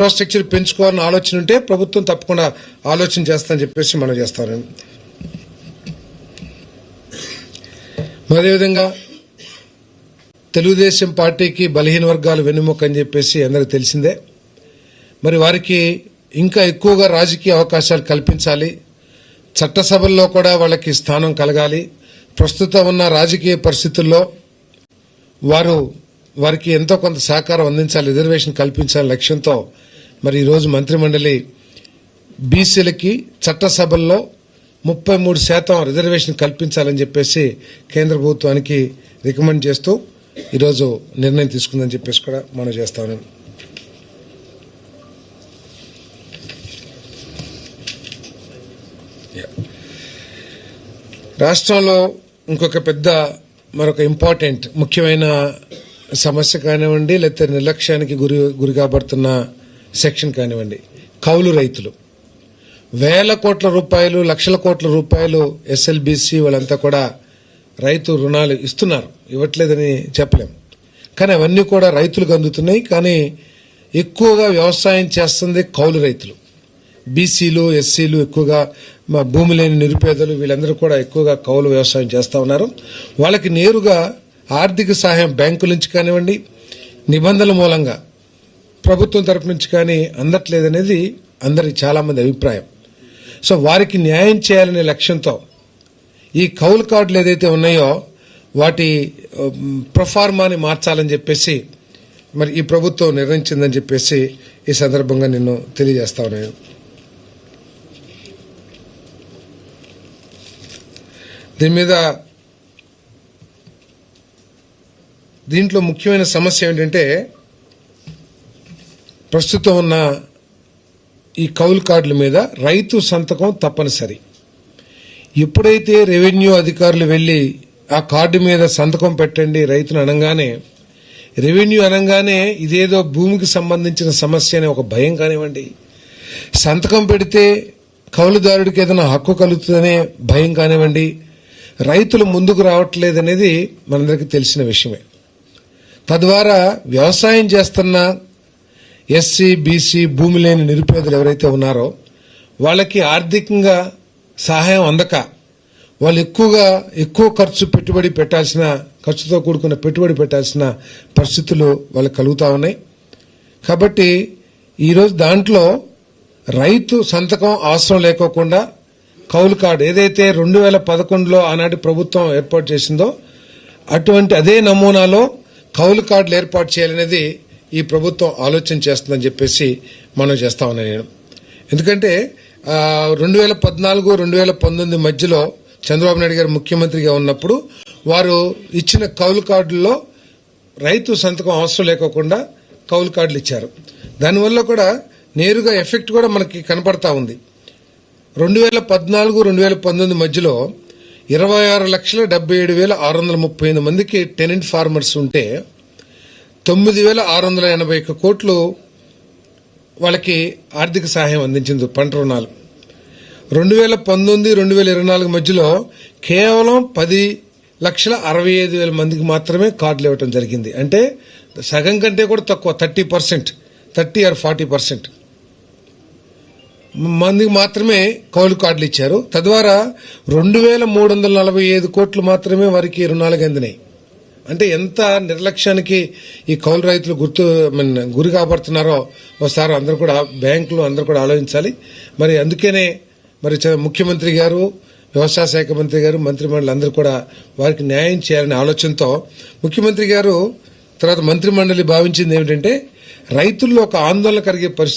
Infrastructure పెంచుకోవాలని ఆలోచన ఉంటే ప్రభుత్వం తప్పకుండా ఆలోచన చేస్తానని చెప్పేసి మనం చేస్తాను. అదేవిధంగా తెలుగుదేశం పార్టీకి బలహీన వర్గాలు వెన్నుముక అని చెప్పేసి అందరికీ తెలిసిందే. మరి వారికి ఇంకా ఎక్కువగా రాజకీయ అవకాశాలు కల్పించాలి, చట్టసభల్లో కూడా వాళ్ళకి స్థానం కలగాలి. ప్రస్తుతం ఉన్న రాజకీయ పరిస్థితుల్లో వారికి ఎంతో కొంత సహకారం అందించాలి, రిజర్వేషన్ కల్పించాలి లక్ష్యంతో మరి ఈరోజు మంత్రిమండలి బీసీలకి చట్టసభల్లో 33% రిజర్వేషన్ కల్పించాలని చెప్పేసి కేంద్ర ప్రభుత్వానికి రికమెండ్ చేస్తూ ఈరోజు నిర్ణయం తీసుకుందని చెప్పేసి కూడా మనం చేస్తాను. రాష్ట్రంలో ఇంకొక మరొక ఇంపార్టెంట్ ముఖ్యమైన సమస్య కానివ్వండి, లేకపోతే నిర్లక్ష్యానికి గురి కాబడుతున్న సెక్షన్ కానివ్వండి, కౌలు రైతులు. వేల కోట్ల రూపాయలు, లక్షల కోట్ల రూపాయలు ఎస్ఎల్బీసీ వాళ్ళంతా కూడా రైతు రుణాలు ఇస్తున్నారు, ఇవ్వట్లేదని చెప్పలేం. కానీ అవన్నీ కూడా రైతులకు అందుతున్నాయి. కానీ ఎక్కువగా వ్యవసాయం చేస్తుంది కౌలు రైతులు. బీసీలు, ఎస్సీలు, ఎక్కువగా భూమి లేని నిరుపేదలు, వీళ్ళందరూ కూడా ఎక్కువగా కౌలు వ్యవసాయం చేస్తూ ఉన్నారు. వాళ్ళకి నేరుగా ఆర్థిక సహాయం బ్యాంకుల నుంచి కానివ్వండి, నిబంధనల మూలంగా ప్రభుత్వం తరపు నుంచి కానీ అందట్లేదనేది అందరి చాలా మంది అభిప్రాయం. సో వారికి న్యాయం చేయాలనే లక్ష్యంతో ఈ కౌలు కార్డులు ఏదైతే ఉన్నాయో వాటి ప్రొఫార్మాని మార్చాలని చెప్పేసి మరి ఈ ప్రభుత్వం నిర్ణయించిందని చెప్పేసి ఈ సందర్భంగా నేను తెలియజేస్తా ఉన్నాను. దీంట్లో ముఖ్యమైన సమస్య ఏంటంటే ప్రస్తుతం ఉన్న ఈ కౌలు కార్డుల మీద రైతు సంతకం తప్పనిసరి. ఎప్పుడైతే రెవెన్యూ అధికారులు వెళ్లి ఆ కార్డు మీద సంతకం పెట్టండి రైతును అనగానే, రెవెన్యూ అనగానే ఇదేదో భూమికి సంబంధించిన సమస్య అనే ఒక భయం కానివ్వండి, సంతకం పెడితే కౌలుదారుడికి ఏదైనా హక్కు కలుగుతుందనే భయం కానివ్వండి, రైతులు ముందుకు రావట్లేదనేది మనందరికీ తెలిసిన విషయమే. తద్వారా వ్యవసాయం చేస్తున్న ఎస్సీ, బీసీ, భూమి లేని నిరుపేదలు ఎవరైతే ఉన్నారో వాళ్ళకి ఆర్థికంగా సహాయం అందక వాళ్ళు ఎక్కువ ఖర్చుతో కూడుకున్న పెట్టుబడి పెట్టాల్సిన పరిస్థితులు వాళ్ళకి కలుగుతా ఉన్నాయి. కాబట్టి ఈరోజు దాంట్లో రైతు సంతకం అవసరం లేకోకుండా కౌలు కార్డు ఏదైతే 2011లో ఆనాటి ప్రభుత్వం ఏర్పాటు చేసిందో అటువంటి అదే నమూనాలో కౌలు కార్డులు ఏర్పాటు చేయాలనేది ఈ ప్రభుత్వం ఆలోచన చేస్తుందని చెప్పేసి మనం చేస్తా ఉన్నాను నేను. ఎందుకంటే 2014, 2019 మధ్యలో చంద్రబాబు నాయుడు గారు ముఖ్యమంత్రిగా ఉన్నప్పుడు వారు ఇచ్చిన కౌలు కార్డుల్లో రైతు సంతకం అవసరం లేకోకుండా కౌలు కార్డులు ఇచ్చారు. దానివల్ల కూడా నేరుగా ఎఫెక్ట్ కూడా మనకి కనపడతా ఉంది. 2014, 2019 మధ్యలో 26,77,638 మందికి టెనెంట్ ఫార్మర్స్ ఉంటే 9,681 కోట్లు వాళ్ళకి ఆర్థిక సహాయం అందించింది పంట రుణాలు. 2019, 2024 మధ్యలో కేవలం 10,65,000 మందికి మాత్రమే కార్డులు ఇవ్వడం జరిగింది. అంటే సగం కంటే కూడా తక్కువ, 30% or 40% మందికి మాత్రమే కౌలు కార్డులు ఇచ్చారు. తద్వారా 2,345 కోట్లు మాత్రమే వారికి రుణాలుగా అందినాయి. అంటే ఎంత నిర్లక్ష్యానికి ఈ కౌలు రైతులు గురి కాబడుతున్నారో ఒకసారి అందరూ కూడా బ్యాంకులు అందరూ కూడా ఆలోచించాలి. మరి అందుకనే మరి ముఖ్యమంత్రి గారు, వ్యవసాయ శాఖ మంత్రి గారు, మంత్రిమండలి అందరూ కూడా వారికి న్యాయం చేయాలనే ఆలోచనతో ముఖ్యమంత్రి గారు తర్వాత మంత్రిమండలి భావించింది ఏమిటంటే రైతుల్లో ఒక ఆందోళన కలిగే పరిస్థితి